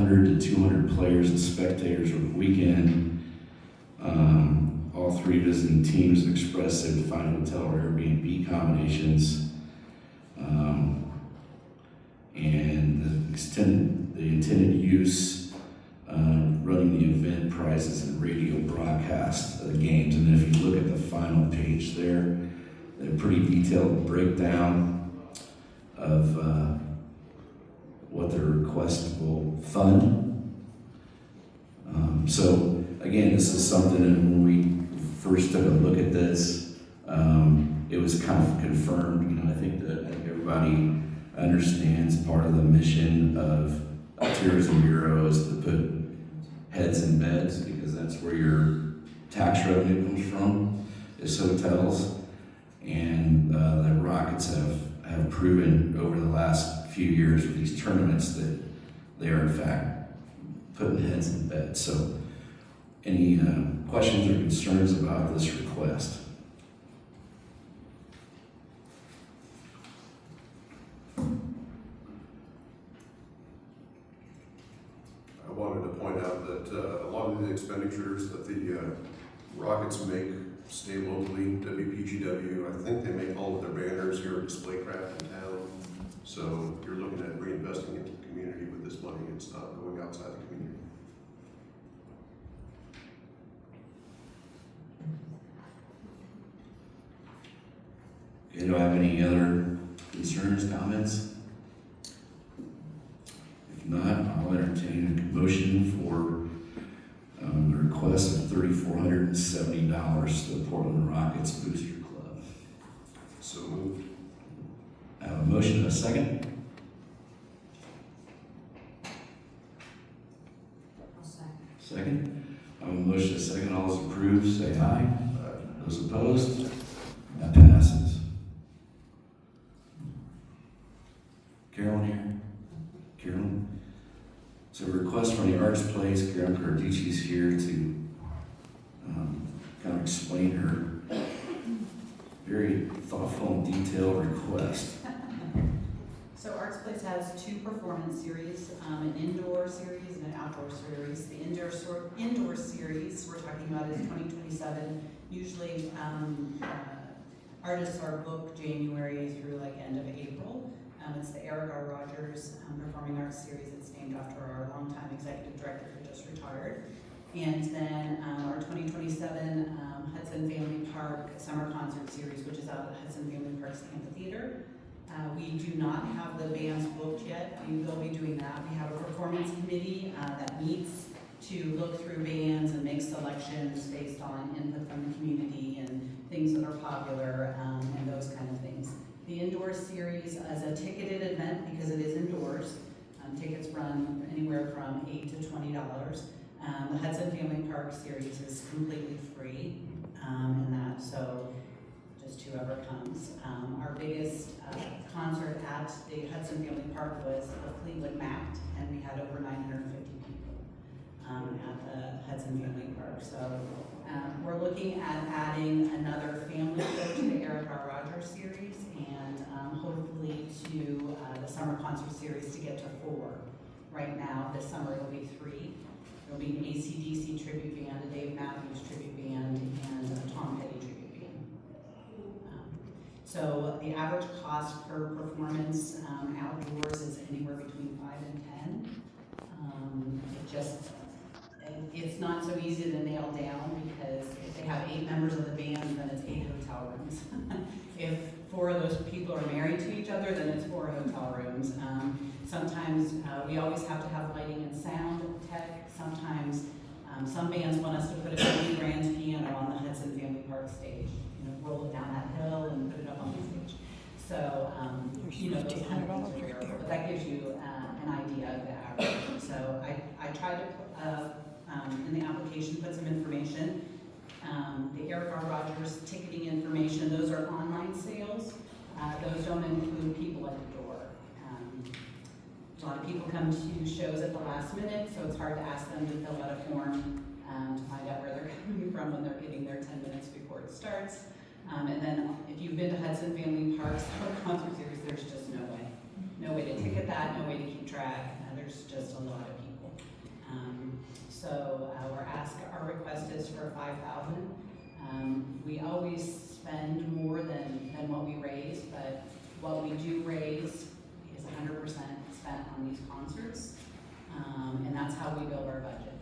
100 to 200 players and spectators over the weekend. All three visiting teams expressed they would find hotel or Airbnb combinations. And the intended use, running the event prizes and radio broadcast of the games. And then if you look at the final page there, a pretty detailed breakdown of what the request will fund. So again, this is something that when we first took a look at this, it was kind of confirmed. You know, I think everybody understands part of the mission of a tourism bureau is to put heads in beds, because that's where your tax revenue comes from, is hotels. And the Rockets have proven over the last few years with these tournaments that they are in fact putting heads in beds. So any questions or concerns about this request? I wanted to point out that a lot of the expenditures that the Rockets make stay locally. WPGW, I think they make all of their banners here at Displaycraft in town. So you're looking at reinvesting into the community with this money. It's not going outside the community. Okay, do I have any other concerns, comments? If not, I'll entertain a motion for the request of $3,470 to the Portland Rockets Booster Club. So moved. I have a motion and a second. I'll second. Second. I have a motion and a second. All those approved, say aye. Those opposed? That passes. Carolyn here? Carolyn? So a request from the Arts Place. Carolyn Cardicci's here to kind of explain her very thoughtful and detailed request. So Arts Place has two performance series, an indoor series and an outdoor series. The indoor series we're talking about is 2027. Usually artists are booked January through like end of April. It's the Eric R. Rogers Performing Arts Series. It's named after our longtime executive director who just retired. And then our 2027 Hudson Family Park Summer Concert Series, which is out at Hudson Family Park's Amphitheater. We do not have the bands booked yet. We will be doing that. We have a performance committee that meets to look through bands and make selections based on input from the community and things that are popular and those kind of things. The indoor series is a ticketed event because it is indoors. Tickets run anywhere from $8 to $20. The Hudson Family Park series is completely free in that, so just whoever comes. Our biggest concert at the Hudson Family Park was the Fleetwood Mac, and we had over 950 people at the Hudson Family Park. So we're looking at adding another family show to the Eric R. Rogers series, and hopefully to the summer concert series to get to 4. Right now, this summer it'll be 3. There'll be an AC/DC tribute band, a Dave Matthews tribute band, and a Tom Petty tribute band. So the average cost per performance outdoors is anywhere between 5 and 10. It's not so easy to nail down because if they have 8 members of the band, then it's 8 hotel rooms. If 4 of those people are married to each other, then it's 4 hotel rooms. Sometimes we always have to have lighting and sound tech. Sometimes some bands want us to put a $20 grand piano on the Hudson Family Park stage. Roll it down that hill and put it up on the stage. So, those kind of things are rare, but that gives you an idea of the average. So I tried to, in the application, put some information. The Eric R. Rogers ticketing information, those are online sales. Those don't include people at the door. A lot of people come to shows at the last minute, so it's hard to ask them to fill out a form to find out where they're coming from when they're getting there 10 minutes before it starts. And then if you've been to Hudson Family Park's concert series, there's just no way. No way to ticket that, no way to keep track. There's just a lot of people. So our request is for 5,000. We always spend more than what we raise, but what we do raise is 100% spent on these concerts, and that's how we build our budget.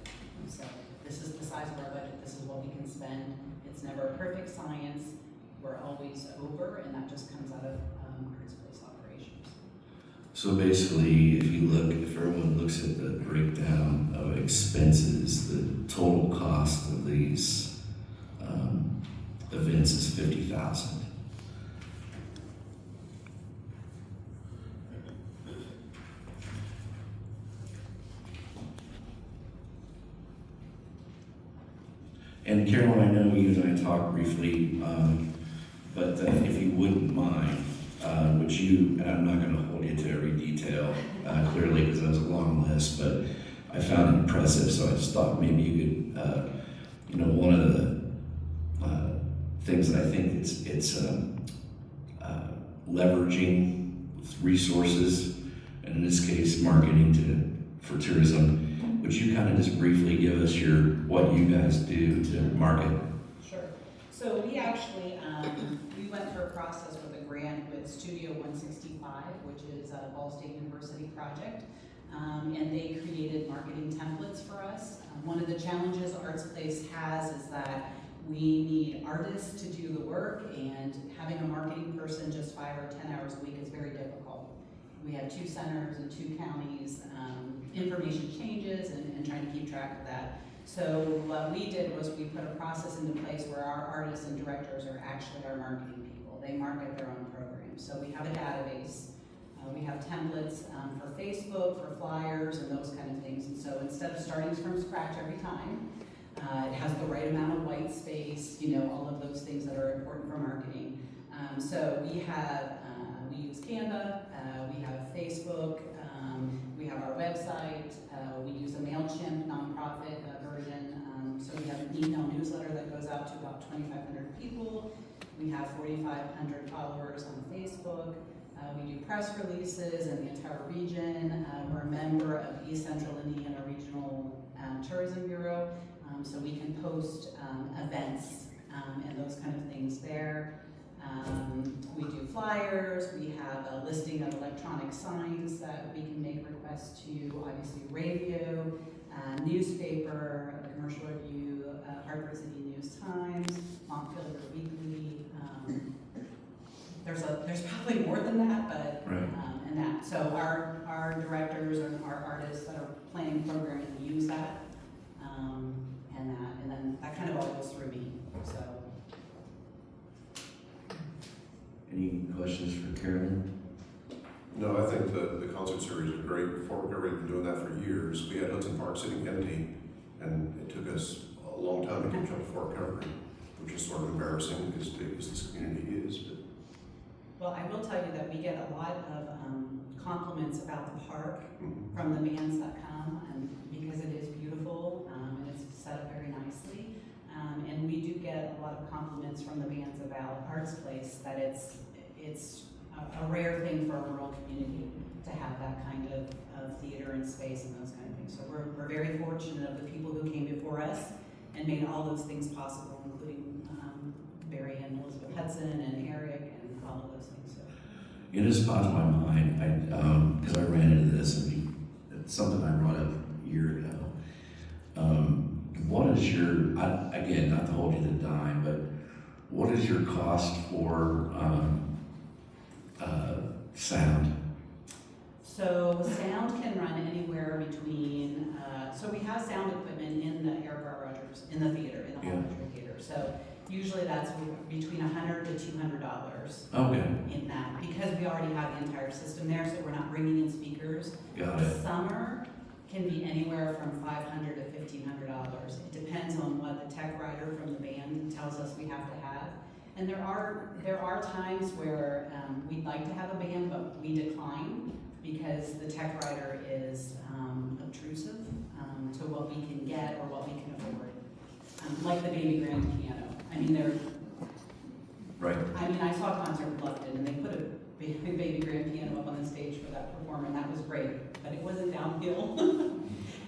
And so this is the size of our budget, this is what we can spend. It's never a perfect science, we're always over, and that just comes out of Arts Place operations. So basically, if everyone looks at the breakdown of expenses, the total cost of these events is $50,000. And Carolyn, I know you and I talked briefly, but if you wouldn't mind, would you, and I'm not going to hold you to every detail clearly because that was a long list, but I found it impressive, so I just thought maybe you could, one of the things that I think it's leveraging resources, and in this case, marketing for tourism. Would you kind of just briefly give us what you guys do to market? Sure. So we actually, we went through a process with a grant with Studio 165, which is a Ball State University project, and they created marketing templates for us. One of the challenges Arts Place has is that we need artists to do the work, and having a marketing person just 5 or 10 hours a week is very difficult. We have 2 centers and 2 counties. Information changes and trying to keep track of that. So what we did was we put a process into place where our artists and directors are actually our marketing people. They market their own programs. So we have a database. We have templates for Facebook, for flyers, and those kind of things. And so instead of starting from scratch every time, it has the right amount of white space, all of those things that are important for marketing. So we use Canva, we have Facebook, we have our website, we use a MailChimp nonprofit version, so we have an email newsletter that goes out to about 2,500 people. We have 4,500 followers on Facebook. We do press releases in the entire region. We're a member of the East Central Indiana Regional Tourism Bureau, so we can post events and those kind of things there. We do flyers, we have a listing of electronic signs that we can make requests to, obviously radio, newspaper, Commercial Review, Hartford City News Times, Montpelier Weekly. There's probably more than that, but Right. And that. So our directors and our artists that are planning programming use that, and then that kind of all goes through me. So. Any questions for Carolyn? No, I think the concert series are great. Fort Recovery has been doing that for years. We had Hudson Park sitting empty, and it took us a long time to catch up to Fort Recovery, which is sort of embarrassing because big as this community is. But. Well, I will tell you that we get a lot of compliments about the park from the bands that come, and because it is beautiful and it's set up very nicely. And we do get a lot of compliments from the bands about Arts Place, that it's a rare thing for a rural community to have that kind of theater and space and those kind of things. So we're very fortunate of the people who came before us and made all those things possible, including Barry and Elizabeth Hudson and Eric and all of those things. So. It just crossed my mind, because I ran into this, and it's something I brought up a year ago. What is your, again, not to hold you to the dime, but what is your cost for sound? So sound can run anywhere between, so we have sound equipment in the Eric R. Rogers, in the theater, in the Hall Theater. So usually that's between $100 to $200 Okay. in that, because we already have the entire system there, so we're not bringing in speakers. Got it. Summer can be anywhere from $500 to $1,500. It depends on what the tech writer from the band tells us we have to have. And there are times where we'd like to have a band, but we decline because the tech writer is obtrusive to what we can get or what we can afford. Like the baby grand piano. I mean, I saw a concert in Lufton, and they put a baby grand piano up on the stage for that performer, and that was great, but it wasn't downhill.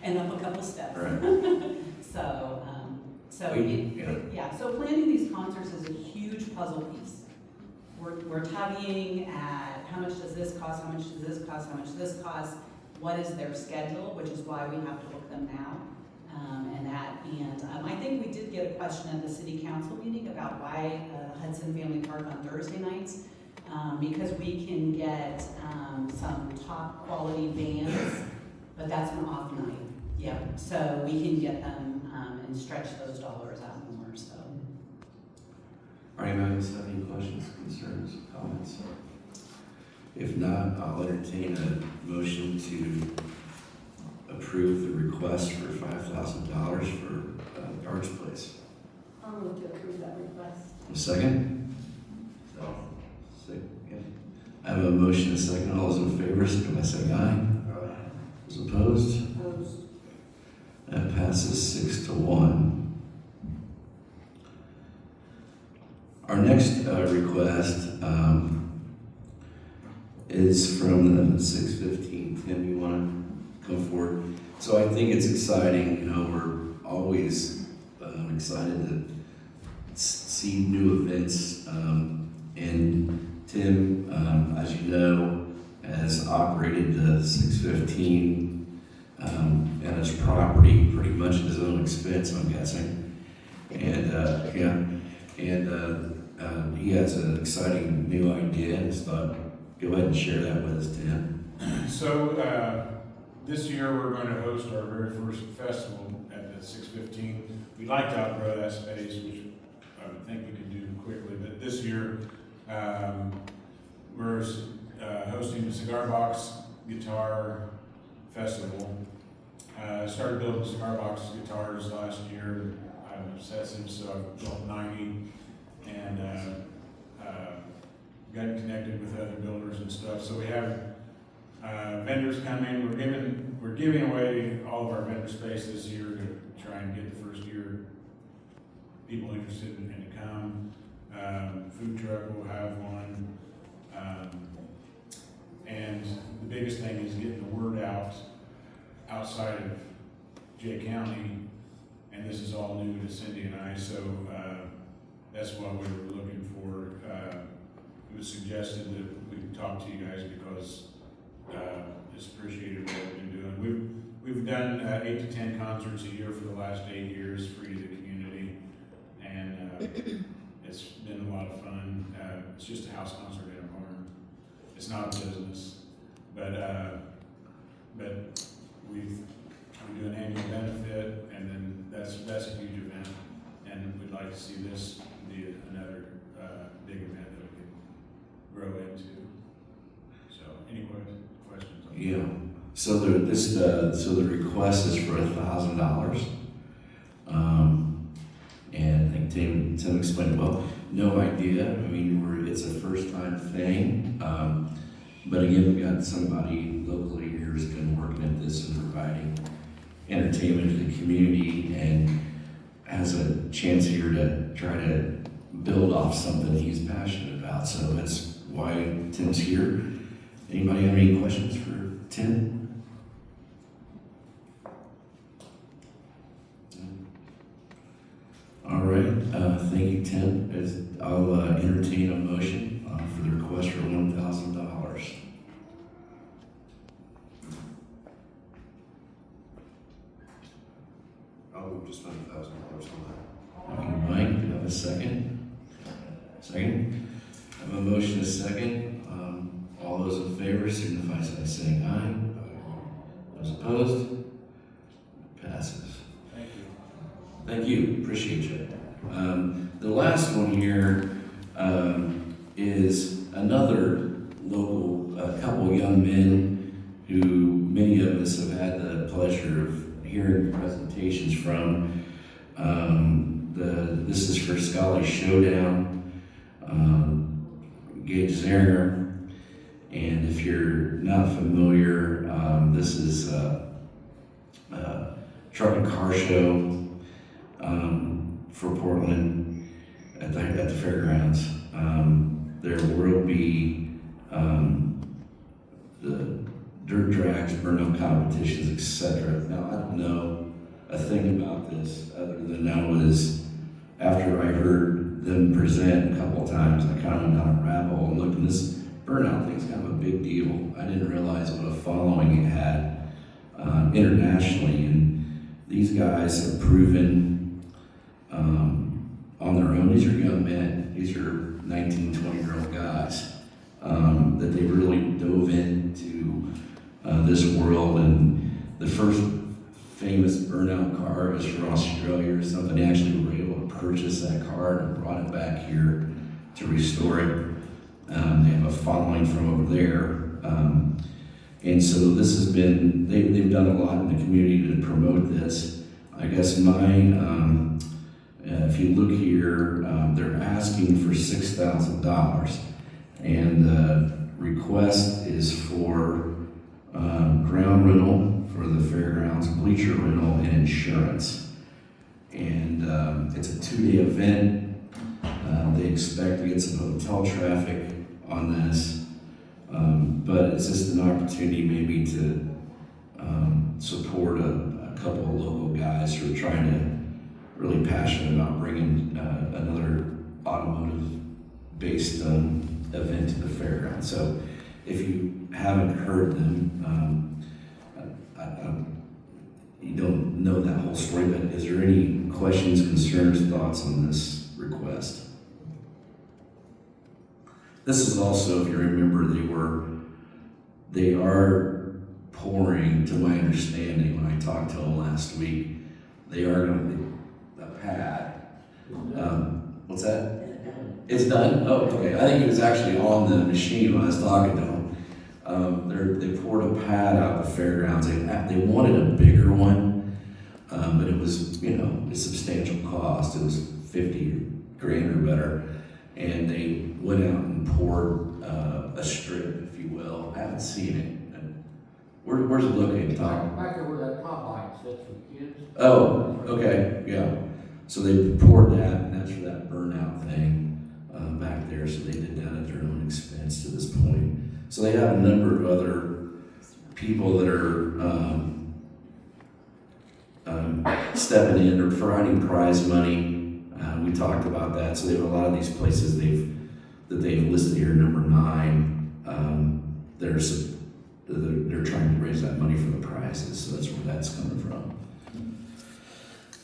and up a couple steps. Right. So planning these concerts is a huge puzzle piece. We're tugging at how much does this cost, how much does this cost, how much does this cost, what is their schedule, which is why we have to book them now. I think we did get a question at the city council meeting about why Hudson Family Park on Thursday nights, because we can get some top quality bands, but that's an off night. Yeah, so we can get them and stretch those dollars out more. So. All right, anybody else have any questions, concerns, comments? If not, I'll entertain a motion to approve the request for $5,000 for Arts Place. I'll move to approve that request. A second? Second. Okay. I have a motion, a second. All those in favor, signify by saying aye. Those opposed? Opposed. That passes 6-1. Our next request is from the 615. Tim, you want to come forward? So I think it's exciting. You know, we're always excited to see new events. And Tim, as you know, has operated the 615 and his property pretty much at his own expense, I'm guessing. And he has an exciting new idea, and just thought, go ahead and share that with us, Tim. So this year we're going to host our very first festival at the 615. We'd like to outgrow that space, which I would think we could do quickly, but this year we're hosting the Cigar Box Guitar Festival. Started building Cigar Box guitars last year. I'm obsessive, so I've built 90, and gotten connected with other builders and stuff. So we have vendors come in. We're giving away all of our vendor space this year to try and get the first year people interested in to come. Food truck will have one. And the biggest thing is getting the word out outside of Jay County, and this is all new to Cindy and I, so that's what we were looking for. It was suggested that we talk to you guys because it's appreciated what we've been doing. We've done 8 to 10 concerts a year for the last 8 years, free to the community, and it's been a lot of fun. It's just a house concert in a barn. It's not a business, but we do an annual benefit, and then that's a huge event, and we'd like to see this be another big event that we can grow into. So, any questions? Yeah. So the request is for $1,000. And I think Tim explained well. No idea. I mean, it's a first time thing. But again, we've got somebody locally here who's been working at this and providing entertainment to the community, and has a chance here to try to build off something he's passionate about. So that's why Tim's here. Anybody have any questions for Tim? All right, thank you, Tim. I'll entertain a motion for the request for $1,000. I'll move to spend $1,000 on that. Thank you, Mike. Do I have a second? Second. I have a motion, a second. All those in favor signify by saying aye. Those opposed? Passes. Thank you. Thank you. Appreciate you. The last one here is another local, couple young men who many of us have had the pleasure of hearing presentations from. This is for Scully Showdown, Gage Zeringer. And if you're not familiar, this is a truck and car show for Portland at the fairgrounds. There will be the dirt drags, burnout competition. foundations, etc. Now, I don't know a thing about this other than after I heard them present a couple of times, I kind of went down a rabbit hole and looked, and this burnout thing's kind of a big deal. I didn't realize what a following it had internationally, and these guys have proven on their own, these are young men, these are 19, 20-year-old guys, that they really dove into this world. And the first famous burnout car was from Australia or something. They actually were able to purchase that car and brought it back here to restore it. They have a following from over there. And so this has been, they've done a lot in the community to promote this. I guess if you look here, they're asking for $6,000. And the request is for ground rental for the fairgrounds, bleacher rental, and insurance. And it's a 2-day event. They expect to get some hotel traffic on this. But it's just an opportunity maybe to support a couple of local guys who are trying to really passionate about bringing another automotive-based event to the fairground. So if you haven't heard them, you don't know that whole story, but is there any questions, concerns, thoughts on this request? This is also, if you remember, they are pouring, to my understanding, when I talked to them last week, they are going to be a pad. What's that? It's done? Oh, okay. I think it was actually on the machine when I was talking to them. They poured a pad out the fairgrounds. They wanted a bigger one, but it was, a substantial cost. It was $50,000 or better. And they went out and poured a strip, if you will. I haven't seen it. Where's it located, Tom? Back there where that combine sits for kids. Oh, okay, yeah. So they poured that, and that's for that burnout thing back there. So they did that at their own expense to this point. So they have a number of other people that are stepping in or providing prize money. We talked about that. So they have a lot of these places that they've listed here, number 9. They're trying to raise that money for the prizes. So that's where that's coming from.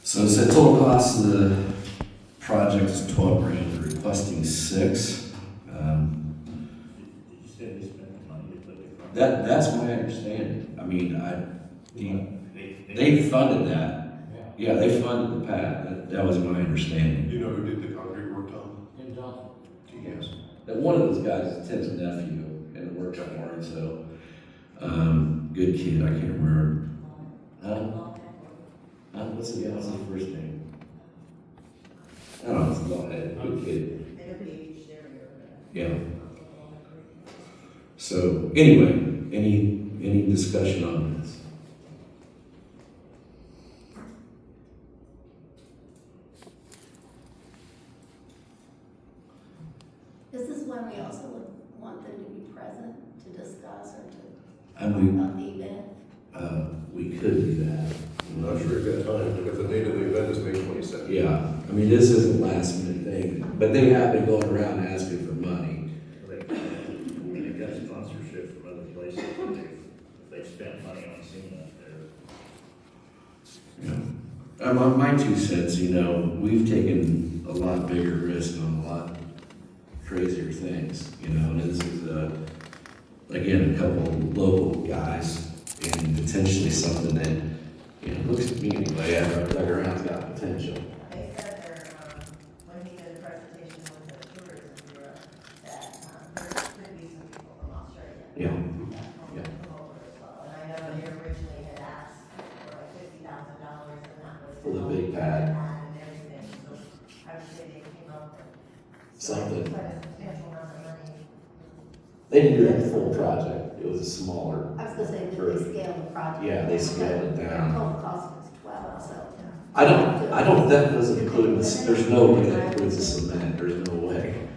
So it's the total cost of the project is $12,000. They're requesting $6,000. Did you say they spent the money to put the front? That's my understanding. I mean, they funded that. Yeah, they funded the pad. That was my understanding. Do you know who did the concrete work, Tom? Tim Johnson. Yes. That one of those guys is Tim's nephew and worked on Warren, so good kid. I can't remember. What's his first name? I don't know. It's a bald-head. Good kid. Yeah. So anyway, any discussion on this? Is this one we also would want them to be present to discuss or to, I mean, about the event? we could do that. I'm not sure we've got time, but the date of the event is May 22nd. Yeah, I mean, this isn't a last minute thing, but they have been going around asking for money. They got sponsorship from other places, they spent money on seeing that there. Yeah. My 2 cents, we've taken a lot bigger risk on a lot crazier things, and this is, again, a couple of local guys and potentially something that, looks to me anyway, after I dug around, it's got potential. They said there, when he did a presentation with the tourism bureau, that there could be some people from Australia. Yeah. That come over as well. And I know they originally had asked for like $50,000, and that was. For the big pad. And everything, so I would say they came up with. Something. Quite a substantial amount of money. They didn't do the full project, it was a smaller. I was gonna say, did they scale the project? Yeah, they scaled it down. Total cost was 12, so. I don't, that doesn't include, there's no way that includes the cement, there's no way.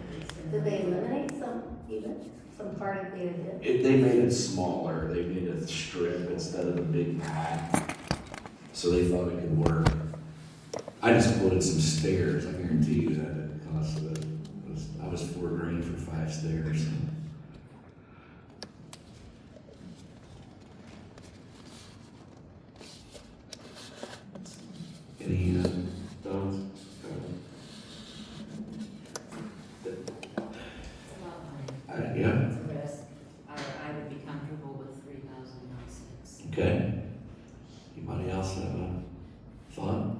Did they eliminate some even? Some part of the event. They made it smaller, they made a strip instead of a big pad, so they thought it could work. I just quoted some stairs, I guarantee you that it cost, I was $4,000 for 5 stairs. Any thoughts? Yeah, It's a risk. I would be comfortable with 3,000, not 6. okay. Anybody else have a thought?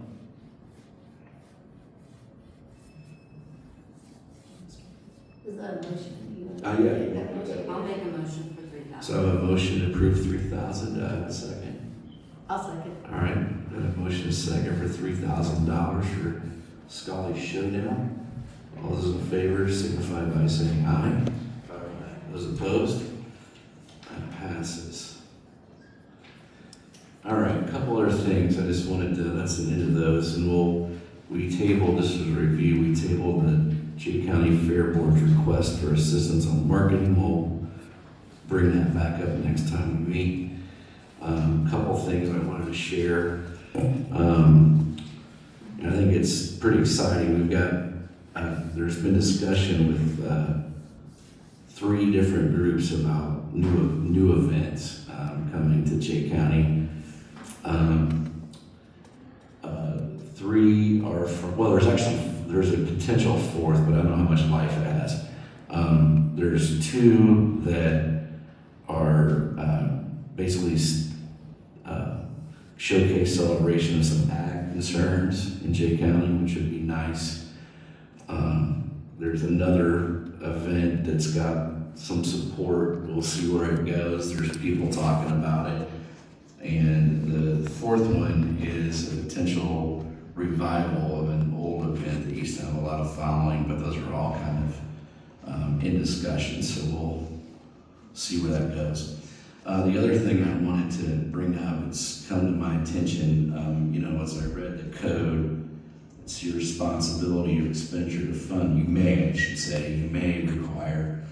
Is that a motion? You want- Yeah, you want that. I'll make a motion for 3,000. So I have a motion to approve 3,000, do I have a second? I'll second. All right, got a motion and a second for $3,000 for Scully Showdown. All those in favor signify by saying aye. Those opposed? That passes. All right, a couple other things, I just wanted to, that's the end of those, and we tabled, this was a review, we tabled the Jay County Fair Board's request for assistance on marketing. We'll bring that back up next time we meet. Couple things I wanted to share. I think it's pretty exciting. We've got, there's been discussion with 3 different groups about new events coming to Jay County. 3 are from, well, there's a potential 4th, but I don't know how much life it has. There's 2 that are basically showcase celebration of some ag concerns in Jay County, which would be nice. There's another event that's got some support. We'll see where it goes. There's people talking about it. And the 4th one is a potential revival of an old event that used to have a lot of following, but those are all kind of in discussion, so we'll see where that goes. The other thing I wanted to bring up, it's come to my attention, as I read the code, it's your responsibility of expenditure to fund. You may require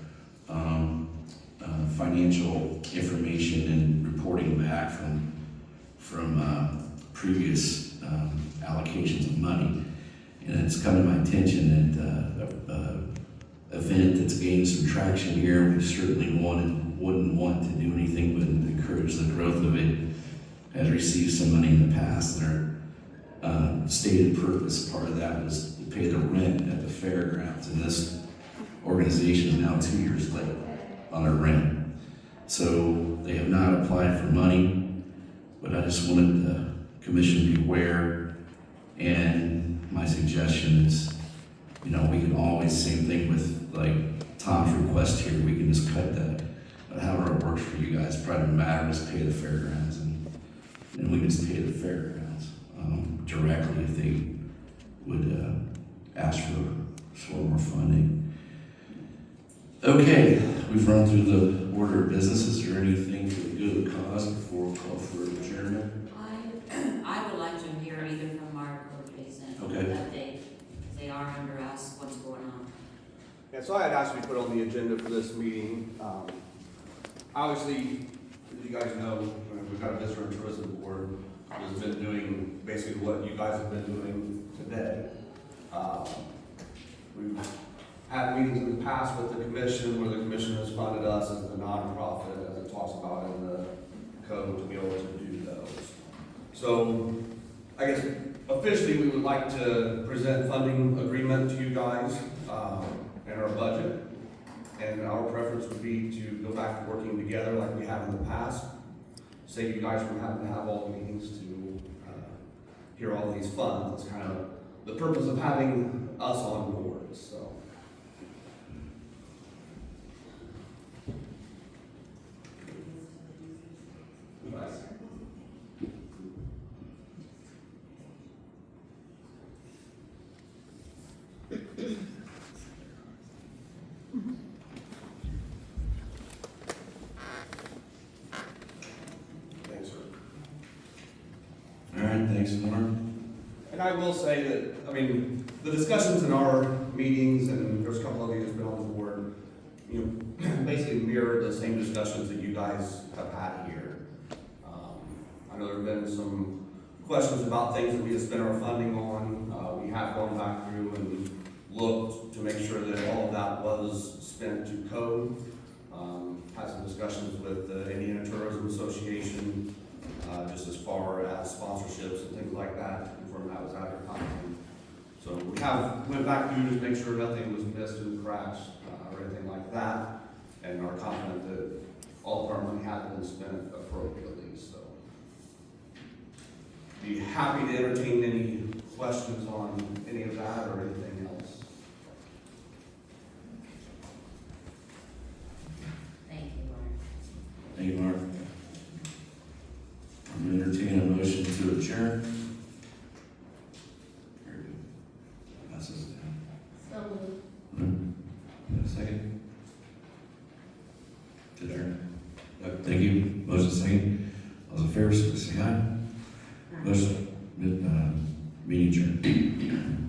financial information and reporting back from previous allocations of money. And it's come to my attention that event that's gained some traction here, we certainly wouldn't want to do anything but encourage the growth of it, has received some money in the past. Their stated purpose, part of that was to pay the rent at the fairgrounds, and this organization is now 2 years late on their rent. So they have not applied for money, but I just wanted the commission to be aware, and my suggestion is, we can always, same thing with like Tom's request here, we can just cut that. But however it works for you guys, probably doesn't matter, just pay the fairgrounds, and we can just pay the fairgrounds directly if they would ask for more funding. Okay, we've run through the order of business. Is there anything for the good of the cause before we call for adjournment? I would like to hear either from Mark or Jason. Okay. Update, because they are under us, what's going on. Yeah, so I had asked to be put on the agenda for this meeting. Obviously, as you guys know, we've got a visitor and tourism board that's been doing basically what you guys have been doing today. We've had meetings in the past with the commission where the commission has funded us as a nonprofit, as it talks about in the code, to be able to do those. So, I guess officially we would like to present funding agreement to you guys and our budget. And our preference would be to go back to working together like we have in the past. Save you guys from having to have all the meetings to hear all these funds. It's kind of the purpose of having us on board, so. Thanks, sir. All right, thanks, Mark. And I will say that, the discussions in our meetings, and there's a couple of you that's been on the board, basically mirrored the same discussions that you guys have had here. I know there have been some questions about things that we have spent our funding on. We have gone back through and looked to make sure that all of that was spent to code. Had some discussions with the Indiana Tourism Association, just as far as sponsorships and things like that, confirm that was advertising. So we went back through to make sure nothing was missed in the cracks, or anything like that, and are confident that all of our money has been spent appropriately, so. Be happy to entertain any questions on any of that or anything else. Thank you, Lauren. Thank you, Mark. I'm entertaining a motion to adjourn. Very good. Passes it down. So moved. Got a second? To adjourn. Yep, thank you. Motion second. All those in favor, say aye. Motion, meeting adjourned.